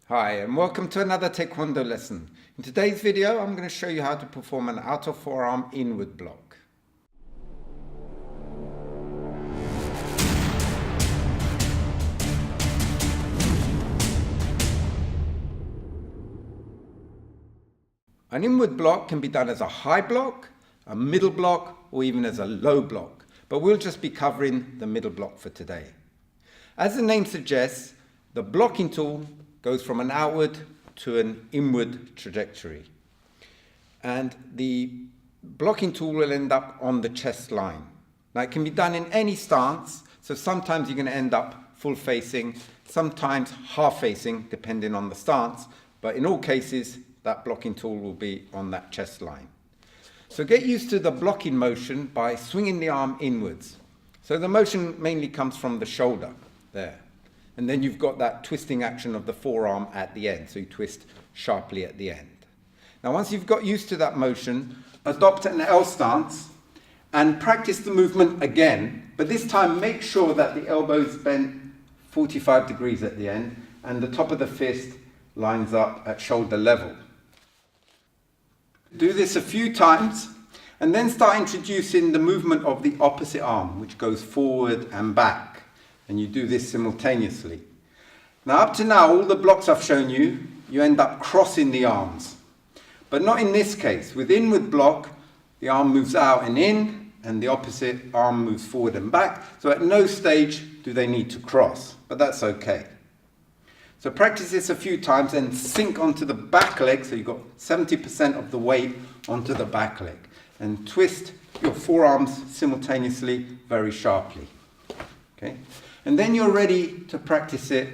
Hi and welcome to another Taekwondo lesson. In today's video I'm going to show you how to perform an outer forearm inward block. An inward block can be done as a high block, a middle block or even as a low block, but we'll just be covering the middle block for today. As the name suggests, the blocking tool goes from an outward to an inward trajectory. And the blocking tool will end up on the chest line. Now it can be done in any stance, so sometimes you're going to end up full facing, sometimes half facing depending on the stance, but in all cases that blocking tool will be on that chest line. So get used to the blocking motion by swinging the arm inwards. So the motion mainly comes from the shoulder there. And then you've got that twisting action of the forearm at the end. So you twist sharply at the end. Now once you've got used to that motion, adopt an L stance and practice the movement again. But this time make sure that the elbow's bent 45 degrees at the end and the top of the fist lines up at shoulder level. Do this a few times and then start introducing the movement of the opposite arm, which goes forward and back. And you do this simultaneously. Now up to now, all the blocks I've shown you, you end up crossing the arms. But not in this case. With inward block, the arm moves out and in, and the opposite arm moves forward and back. So at no stage do they need to cross, but that's okay. So practice this a few times and sink onto the back leg, so you've got 70% of the weight onto the back leg. And twist your forearms simultaneously very sharply. Okay? And then you're ready to practice it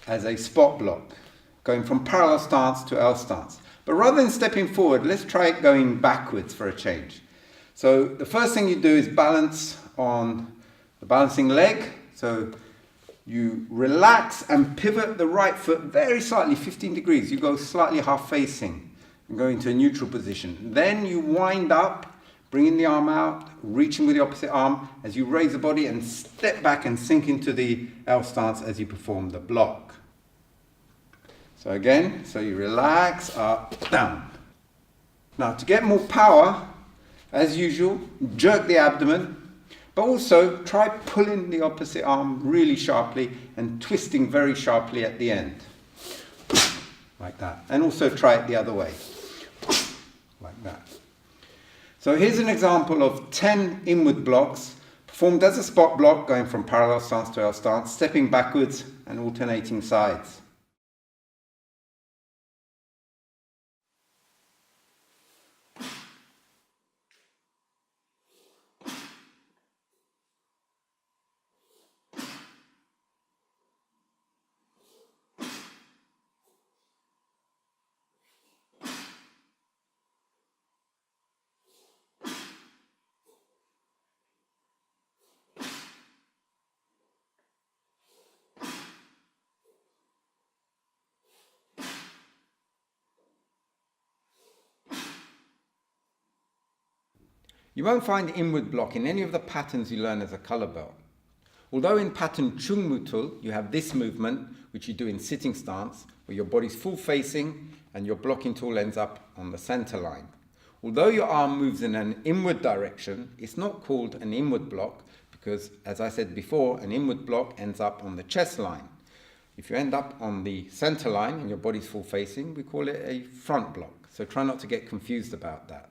as a spot block, going from parallel stance to L stance. But rather than stepping forward, let's try it going backwards for a change. So the first thing you do is balance on the balancing leg. So you relax and pivot the right foot very slightly, 15 degrees. You go slightly half facing and go into a neutral position. Then you wind up, bringing the arm out, reaching with the opposite arm as you raise the body and step back and sink into the L stance as you perform the block. So again, so you relax, up, down. Now to get more power, as usual, jerk the abdomen, but also try pulling the opposite arm really sharply and twisting very sharply at the end. Like that. And also try it the other way. Like that. So here's an example of 10 inward blocks performed as a spot block going from parallel stance to L stance, stepping backwards and alternating sides. You won't find inward block in any of the patterns you learn as a colour belt. Although in pattern Chungmutul you have this movement, which you do in sitting stance, where your body's full facing and your blocking tool ends up on the centre line. Although your arm moves in an inward direction, it's not called an inward block because, as I said before, an inward block ends up on the chest line. If you end up on the centre line and your body's full facing, we call it a front block. So try not to get confused about that.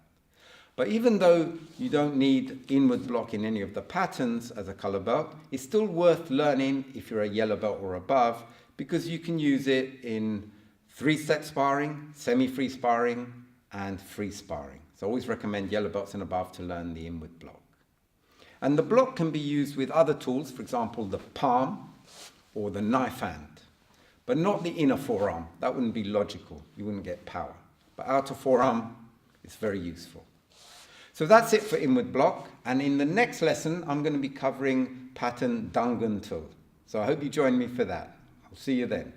But even though you don't need inward block in any of the patterns as a colour belt, it's still worth learning if you're a yellow belt or above, because you can use it in 3-step sparring, semi-free sparring and free sparring. So I always recommend yellow belts and above to learn the inward block. And the block can be used with other tools, for example the palm or the knife hand, but not the inner forearm. That wouldn't be logical, you wouldn't get power. But outer forearm is very useful. So that's it for inward block, and in the next lesson I'm going to be covering pattern Dangun-tul. So I hope you join me for that. I'll see you then.